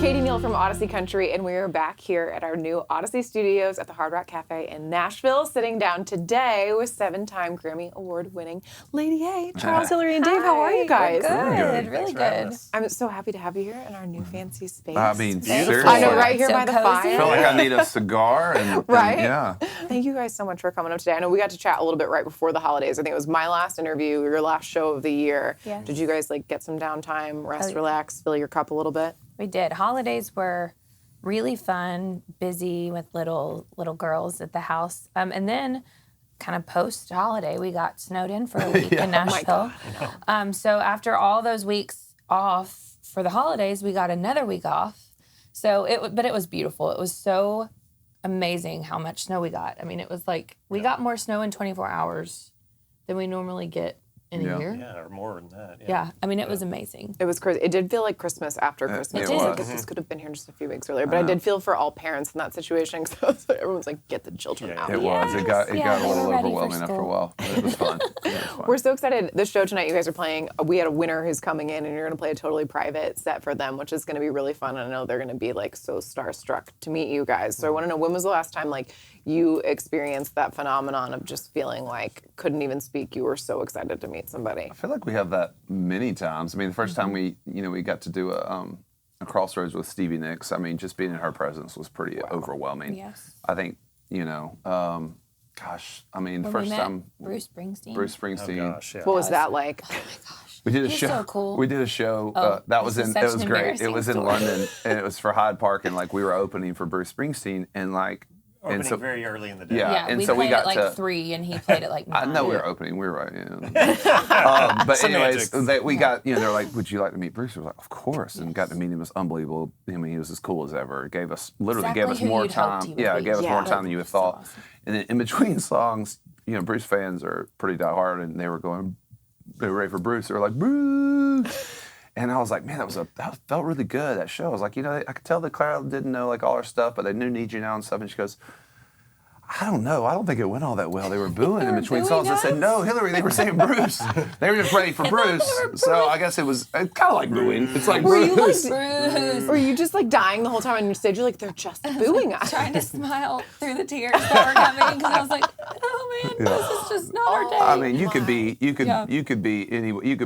Katie Neal from Audacy Country, and we are back here at our new Audacy Studios at the Hard Rock Cafe in Nashville, sitting down today with 7-time Grammy Award-winning Lady A, Charles, Hillary, and Dave. How are you guys? Good, really good. I'm so happy to have you here in our new fancy space. I mean, seriously. I know, right here So by the cozy. fire. I feel like I need a cigar. And Right? yeah. Thank you guys so much for coming up today. I know we got to chat a little bit right before the holidays. I think it was my last interview, your last show of the year. Yes. Did you guys get some downtime, rest, relax, fill your cup a little bit? We did. Holidays were really fun, busy with little girls at the house. And then kind of post-holiday, we got snowed in for a week in Nashville. So after all those weeks off for the holidays, we got another week off. But it was beautiful. It was so amazing how much snow we got. I mean, it was like we got more snow in 24 hours than we normally get in a year. Yeah, or more than that. Yeah, I mean, it was amazing. It was crazy. It did feel like Christmas after Christmas. It was. Like this could have been here just a few weeks earlier. But I did feel for all parents in that situation because everyone's like, get the children out. It was. It got a they little were ready for overwhelming after a school. while. But it was fun. We're so excited. The show tonight you guys are playing, we had a winner who's coming in and you're going to play a totally private set for them, which is going to be really fun. And I know they're going to be so starstruck to meet you guys. So I want to know, when was the last time you experienced that phenomenon of just feeling like couldn't even speak? You were so excited to meet somebody. I feel like we have that many times. I mean, the first time we got to do a Crossroads with Stevie Nicks, I mean, just being in her presence was pretty overwhelming. Yes. I think, gosh, I mean, the When first we met time. Bruce Springsteen. Bruce Springsteen. Oh, gosh, yeah. What was that like? Oh my gosh. We did a He's show. so cool. We did a show. Oh, That was this in. is It such was an great. It embarrassing was in story. London, and it was for Hyde Park, and we were opening for Bruce Springsteen, and Opening very early in the day. Yeah. Yeah, and we so we played got at to 3 and he played at 9. I know we were opening. We were right. Yeah. But anyways, Semantics. we got. They're like, "Would you like to meet Bruce?" We were like, "Of course!" And got to meet him. It was unbelievable. I mean, he was as cool as ever. Gave us Exactly who more you'd hoped time. he would Yeah, be. gave us more time than you would So thought. awesome. And then in between songs, Bruce fans are pretty diehard, and they were ready for Bruce. They were like, "Bruce." And I was like, man, that felt really good, that show. I was like, I could tell the crowd didn't know all our stuff, but they knew Need You Now and stuff. And she goes, I don't know. I don't think it went all that well. They were booing in between songs. I said, no, Hillary, they were saying Bruce. They were just ready for Bruce. So I guess it was kind of like booing. It's like Were you Bruce. Bruce. Were you just dying the whole time on your stage? You're like, they're just booing us. Trying to smile through the tears that were coming because I was like, oh man, this is just not our day. I mean, you could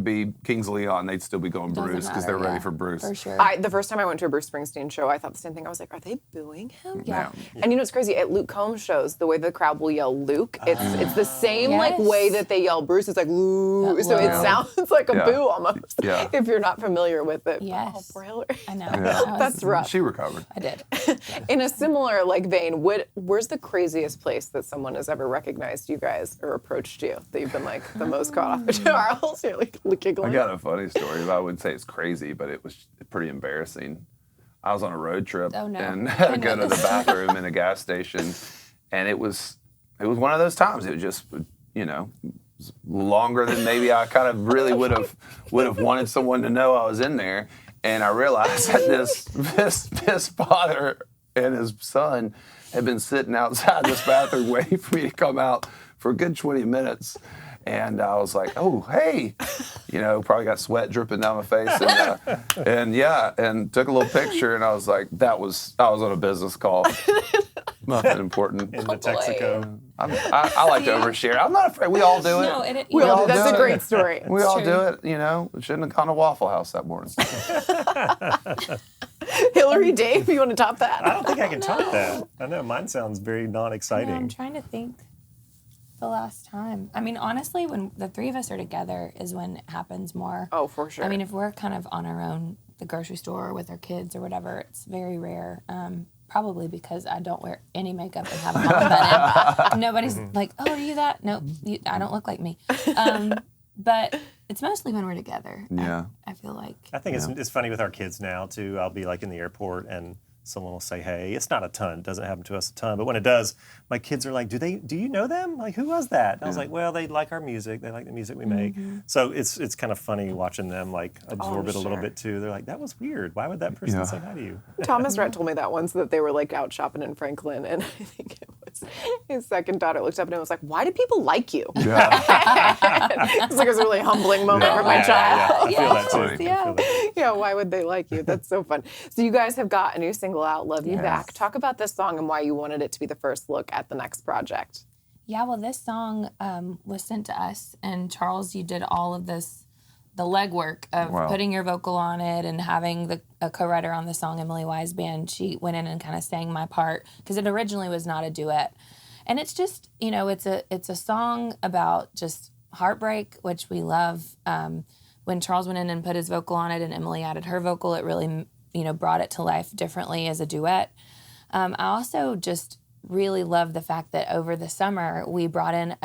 be Kings of Leon, they'd still be going Doesn't Bruce because they're matter, ready for Bruce. For sure. The first time I went to a Bruce Springsteen show, I thought the same thing. I was like, are they booing him? Yeah. And it's crazy. At Luke Combs shows, the way the crowd will yell Luke, it's the same Yes. way that they yell Bruce. It's like, Luke. That So it low. sounds like a Yeah. boo almost. Yeah. If you're not familiar with it. Yes. Oh, poor Hillary. I know. Yeah. That's rough. She recovered. I did. In a similar vein, where's the craziest place that someone has ever recognized you guys or approached you that you've been the most caught off? Charles, you're giggling. I got a funny story. I wouldn't say it's crazy, but it was pretty embarrassing. I was on a road trip Oh, no. and I had to know go to the this. bathroom in a gas station, and it was one of those times. It was just was longer than maybe I kind of really would have wanted someone to know I was in there. And I realized that this father and his son had been sitting outside this bathroom waiting for me to come out for a good 20 minutes. And I was like, oh, hey, probably got sweat dripping down my face. And took a little picture. And I was like, I was on a business call. Nothing important. In the Texaco. I like to overshare. I'm not afraid. We all do it. No, We all do. do That's it. a great story. We all true. do it, We shouldn't have gone to Waffle House that morning. Hillary, Dave, you want to top I that? don't think I can top that. I know, mine sounds very non-exciting. I'm trying to think the last time. I mean, honestly, when the 3 of us are together is when it happens more. Oh, for sure. I mean, if we're kind of on our own, the grocery store with our kids or whatever, it's very rare. Probably because I don't wear any makeup and have a mom bun. Nobody's like, oh, are you that? Nope, I don't look like me. But it's mostly when we're together. Yeah. I feel like. I think it's funny with our kids now, too. I'll be in the airport and someone will say, hey. It's not a ton. It doesn't happen to us a ton. But when it does, my kids are like, do you know them? Who was that? And I was like, well, they like our music. They like the music we make. So it's kind of funny watching them absorb it a little bit, too. They're like, that was weird. Why would that person say hi to you? Thomas Rhett told me that once, that they were out shopping in Franklin, and I think it was his second daughter looked up and was like, "Why do people like you?" Yeah. It's like it was a really humbling moment for my child. I feel that too. I feel Yeah. that. Yeah, why would they like you? That's so fun. So you guys have got a new single out, Love You Back. Talk about this song and why you wanted it to be the first look at the next project. Yeah, well, this song was sent to us, and Charles, you did all of this, the legwork of putting your vocal on it and having a co-writer on the song, Emily Weisband. She went in and kind of sang my part because it originally was not a duet. And it's just, you know, it's a song about just heartbreak, which we love. When Charles went in and put his vocal on it and Emily added her vocal, it really, you know, brought it to life differently as a duet. I also just really love the fact that over the summer we brought in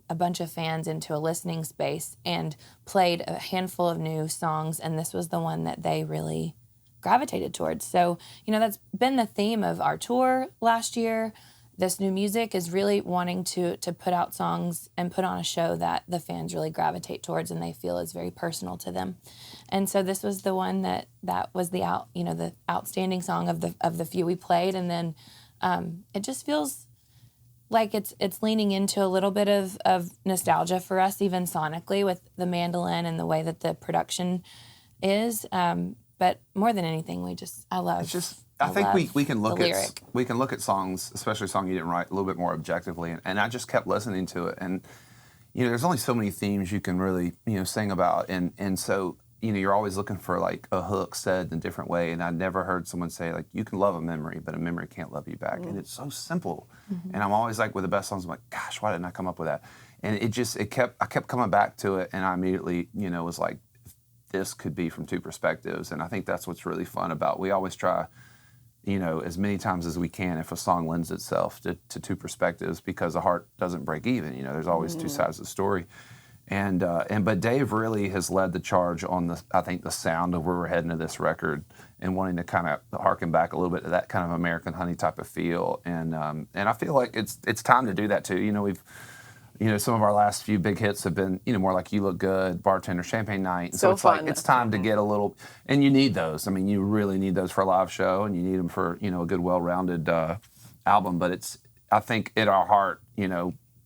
a bunch of fans into a listening space and played a handful of new songs, and this was the one that they really gravitated towards. So, you know, that's been the theme of our tour last year. This new music is really wanting to put out songs and put on a show that the fans really gravitate towards and they feel is very personal to them. And so this was the one that was the outstanding song of the few we played, and then it just feels like it's leaning into a little bit of nostalgia for us, even sonically, with the mandolin and the way that the production is. But more than anything, I love. It's just, I think we can look lyric. We can look at songs, especially a song you didn't write, a little bit more objectively. And I just kept listening to it, and you know, there's only so many themes you can really sing about, and so you're always looking for like a hook said in a different way. And I never heard someone say like, you can love a memory, but a memory can't love you back. And it's so simple. And I'm always like, with the best songs, I'm like, gosh, why didn't I come up with that? And I kept coming back to it, and I immediately was like, this could be from two perspectives. And I think that's what's really fun about. We always try, as many times as we can, if a song lends itself to two perspectives, because the heart doesn't break even. There's always two sides of the story. But Dave really has led the charge on I think the sound of where we're heading to this record, and wanting to kind of harken back a little bit to that kind of American Honey type of feel. And I feel like it's time to do that too. We've some of our last few big hits have been more like You Look Good, Bartender, Champagne Night. And so it's fun. Like it's time to get a little, and you need those. I mean, you really need those for a live show, and you need them for a good, well-rounded album. But I think in our heart,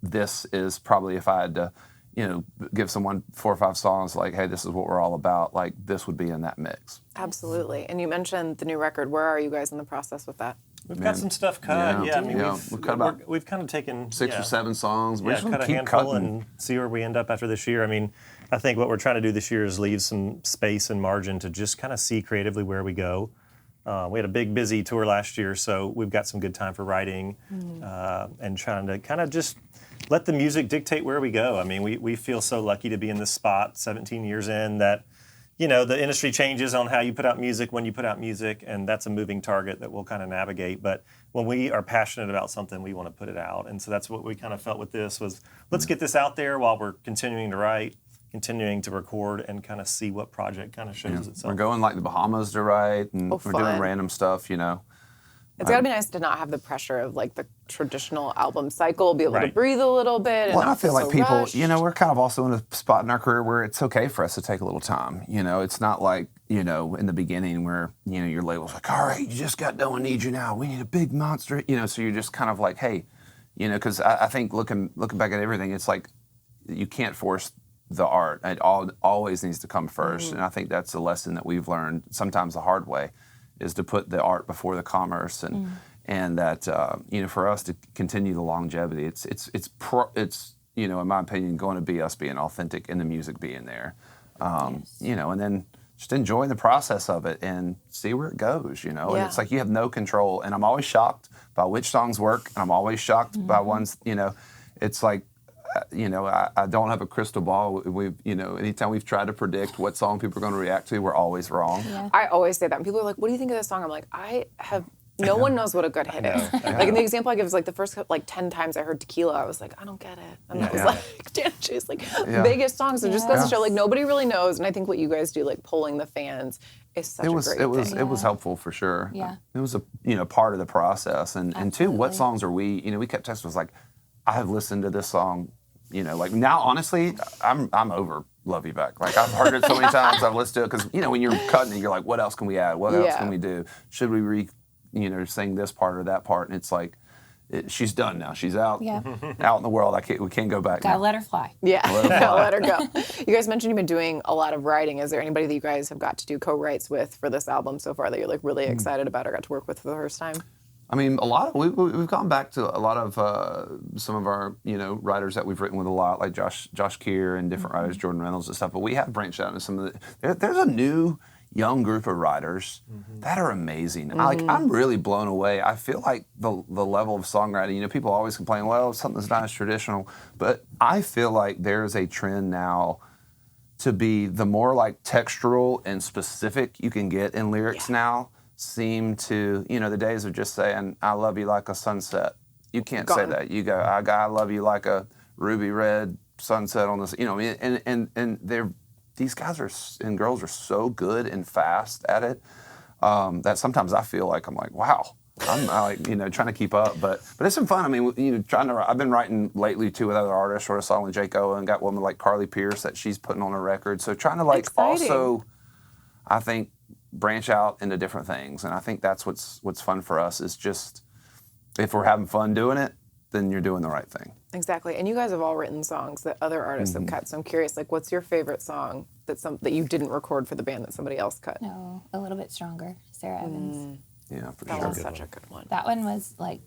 this is probably, if I had to give someone 4 or 5 songs like, hey, this is what we're all about, like this would be in that mix. Absolutely. And you mentioned the new record. Where are you guys in the process with that? We've got some stuff cut. Yeah, I mean, we've kind of taken 6 or 7 songs. We're just cut a handful and see where we end up after this year. I mean, I think what we're trying to do this year is leave some space and margin to just kind of see creatively where we go. We had a big, busy tour last year, so we've got some good time for writing and trying to kind of just let the music dictate where we go. I mean, we feel so lucky to be in this spot 17 years in that, the industry changes on how you put out music, when you put out music, and that's a moving target that we'll kind of navigate. But when we are passionate about something, we want to put it out. And so that's what we kind of felt with this was, let's get this out there while we're continuing to write, continuing to record, and kind of see what project kind of shows itself. We're going like the Bahamas to write, and we're doing random stuff, It's got to be nice to not have the pressure of like the traditional album cycle, be able to breathe a little bit. Well, I feel like people, we're kind of also in a spot in our career where it's okay for us to take a little time. It's not like, in the beginning where, your label's like, all right, you just got done, we need you now. We need a big monster, so you're just kind of like, hey, because I think looking back at everything, it's like you can't force the art. It always needs to come first. And I think that's a lesson that we've learned, sometimes the hard way, is to put the art before the commerce, and that for us to continue the longevity, it's in my opinion going to be us being authentic and the music being there, and then just enjoying the process of it and see where it goes, and it's like you have no control. And I'm always shocked by which songs work, and I'm always shocked by ones, it's like. I don't have a crystal ball. Anytime we've tried to predict what song people are going to react to, we're always wrong. Yeah. I always say that. And people are like, what do you think of this song? I'm like, no one knows what a good hit is. Like, and the example I give is like the first 10 times I heard Tequila, I was like, I don't get it. And I was like, Dan She's like, biggest songs. So just goes to show, like, nobody really knows. And I think what you guys do, like polling the fans, is such a great thing. It was helpful for sure. Yeah. It was a part of the process. And two, what songs are we, we kept testing, was like, I have listened to this song, like now, honestly, I'm over Love You Back. Like I've heard it so many times, I've listened to it, because, when you're cutting it, you're like, what else can we add? What else can we do? Should we sing this part or that part? And it's like, she's done now. She's out Yeah. out in the world. We can't go back Gotta now. let her fly. Yeah, let her go. You guys mentioned you've been doing a lot of writing. Is there anybody that you guys have got to do co-writes with for this album so far that you're like really excited about or got to work with for the first time? I mean, we've gone back to a lot of some of our writers that we've written with a lot, like Josh Keir and different writers, Jordan Reynolds and stuff. But we have branched out into some of there's a new young group of writers that are amazing. I'm really blown away. I feel like the level of songwriting. People always complain, well, something's not as traditional, but I feel like there's a trend now to be the more like textural and specific you can get in lyrics now. Seem to, the days of just saying, I love you like a sunset. You can't say that. You go, I love you like a ruby red sunset on this, and these guys and girls are so good and fast at it that sometimes I feel like I'm like, wow, I'm like, trying to keep up, but it's been fun. I mean, I've been writing lately too with other artists, wrote a song with Jake Owen, got one with like Carly Pierce that she's putting on a record. So trying to like Exciting. Also, I think, branch out into different things, and I think that's what's fun for us is just if we're having fun doing it, then you're doing the right thing. Exactly. And you guys have all written songs that other artists have cut. So I'm curious, like, what's your favorite song that you didn't record for the band that somebody else cut? No, A Little Bit Stronger, Sarah Evans. Yeah, for That sure. was such a good one. That one was like,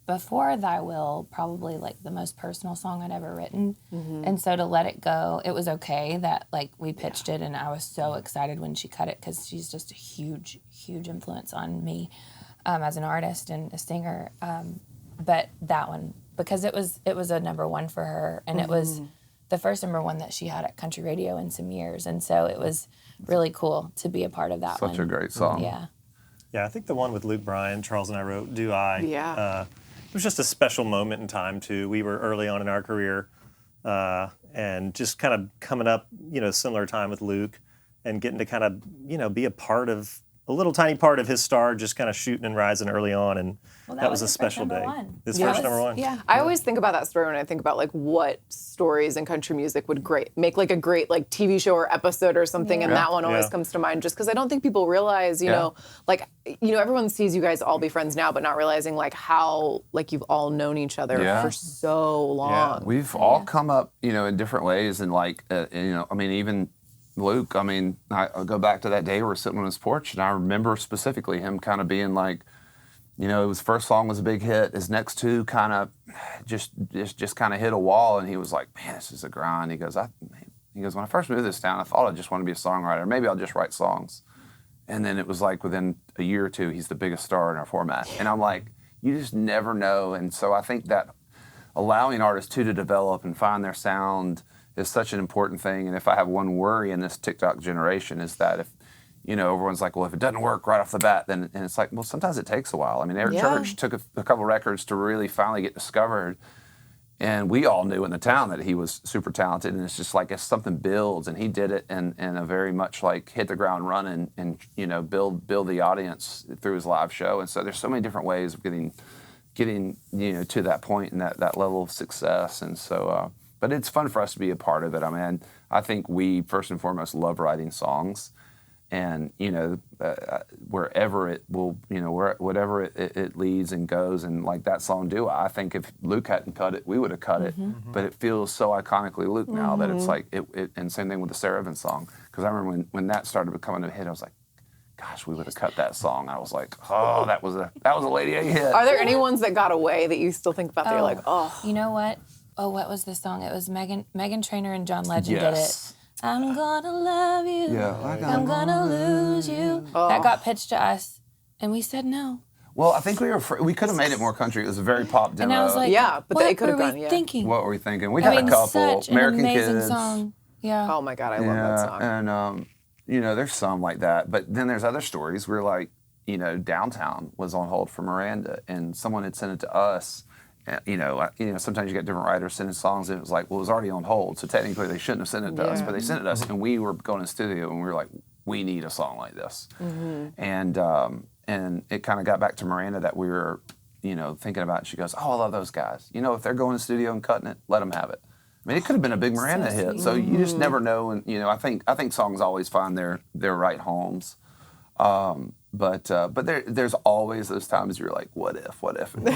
before Thy Will, probably like the most personal song I'd ever written. And so to let it go, it was okay that like we pitched it, and I was so excited when she cut it because she's just a huge, huge influence on me as an artist and a singer. But that one, because it was a number one for her, and it was the first number one that she had at country radio in some years, and so it was really cool to be a part of that one. Such a great song. Yeah. Yeah, I think the one with Luke Bryan, Charles and I wrote, Do I? Yeah. It was just a special moment in time, too. We were early on in our career and just kind of coming up, similar time with Luke and getting to kind of, be a little tiny part of his star, just kind of shooting and rising early on. And Well, that was a his special first day. number one. His Yeah. first number one. Yeah. I always think about that story when I think about like what stories in country music would make like a great like TV show or episode or something, and Yeah. that one always Yeah. comes to mind just because I don't think people realize, everyone sees you guys all be friends now, but not realizing like how like you've all known each other Yeah. for so long. We've all come up, in different ways, and like, even Luke, I'll go back to that day we were sitting on his porch, and I remember specifically him kind of being like, his first song was a big hit. His next two kind of just kind of hit a wall, and he was like, man, this is a grind. He goes, when I first moved to this town, I thought I just wanted to be a songwriter. Maybe I'll just write songs. And then it was like within a year or two, he's the biggest star in our format. And I'm like, you just never know. And so I think that allowing artists to develop and find their sound is such an important thing. And if I have one worry in this TikTok generation is that if, everyone's like, well, if it doesn't work right off the bat, then, and it's like, well, sometimes it takes a while. I mean, Eric Church took a couple records to really finally get discovered. And we all knew in the town that he was super talented. And it's just like, if something builds, and he did it in a very much like hit the ground running and build the audience through his live show. And so there's so many different ways of getting to that point and that level of success. And so, but it's fun for us to be a part of it. I mean, I think we first and foremost love writing songs, and wherever it will, whatever it leads and goes, and like that song "Do I?" I think if Luke hadn't cut it, we would have cut it. But it feels so iconically Luke now that it's like it. And same thing with the Sarah Evans song, because I remember when that started becoming a hit, I was like, gosh, we would have cut that song. I was like, oh, that was a Lady A hit. Are there any ones that got away that you still think about that you're like, oh? You know what? Oh, what was the song? It was Megan Trainor and John Legend did it. I'm gonna love you. Yeah, I'm gonna lose you. Oh. That got pitched to us, and we said no. Well, I think we could have made it more country. It was a very pop demo. And I was like, Yeah, but what they could have were gone, we yeah. thinking? what were we thinking? We I had mean, a couple. such American an amazing Kids. song. Yeah. Oh my God, I love that song. And there's some like that. But then there's other stories where like, Downtown was on hold for Miranda, and someone had sent it to us. Sometimes you get different writers sending songs, and it was like, well, it was already on hold, so technically they shouldn't have sent it to us, but they sent it to us, and we were going to the studio, and we were like, we need a song like this, and it kind of got back to Miranda that we were, thinking about. And she goes, oh, I love those guys. If they're going to the studio and cutting it, let them have it. I mean, it could have been a big Miranda hit, so you just never know. And I think songs always find their right homes. But there's always those times you're like, what if? And,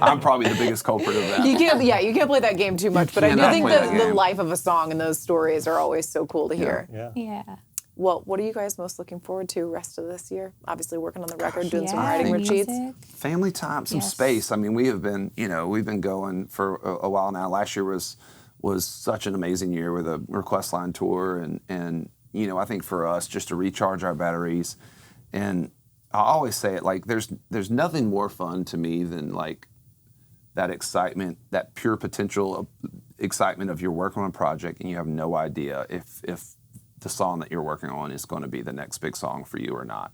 I'm probably the biggest culprit of that. You can't play that game too much, but I do cannot think play that the game. life of a song and those stories are always so cool to hear. Yeah. Yeah. Well, what are you guys most looking forward to rest of this year? Obviously working on the record, doing some Yeah, writing retreats. music. Family time, some Yes. space. I mean, we have been, we've been going for a while now. Last year was such an amazing year with a request line tour, and I think for us just to recharge our batteries, and I always say it like there's nothing more fun to me than like that excitement, that pure potential of excitement of you're working on a project and you have no idea if the song that you're working on is going to be the next big song for you or not.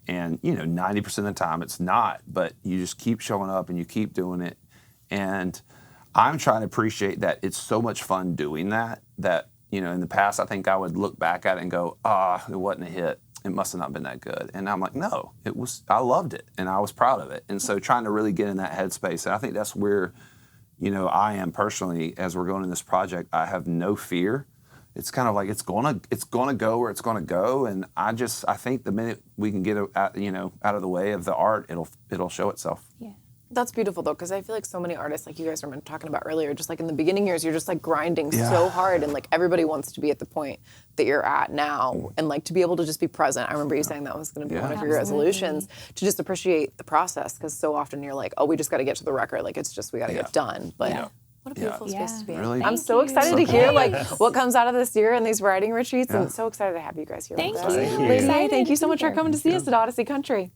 And 90% of the time it's not, but you just keep showing up and you keep doing it. And I'm trying to appreciate that it's so much fun doing that in the past I think I would look back at it and go, it wasn't a hit. It must have not been that good. And I'm like, no, it was. I loved it and I was proud of it. And so trying to really get in that headspace, and I think that's where, I am personally as we're going in this project. I have no fear. It's kind of like it's gonna go where it's gonna go, and I think the minute we can get out of the way of the art, it'll show itself. Yeah. That's beautiful though, because I feel like so many artists, like you guys were talking about earlier, just like in the beginning years, you're just like grinding so hard, and like everybody wants to be at the point that you're at now, and like to be able to just be present. I remember you saying that was going to be one of your resolutions, to just appreciate the process, because so often you're like, oh, we just got to get to the record, like it's just we got to get done, but. What a beautiful space to be in. Really? I'm so excited to hear like what comes out of this year and these writing retreats, and so excited to have you guys here. Thank with us. you. Lady, thank you so much for coming to see us at Audacy Country.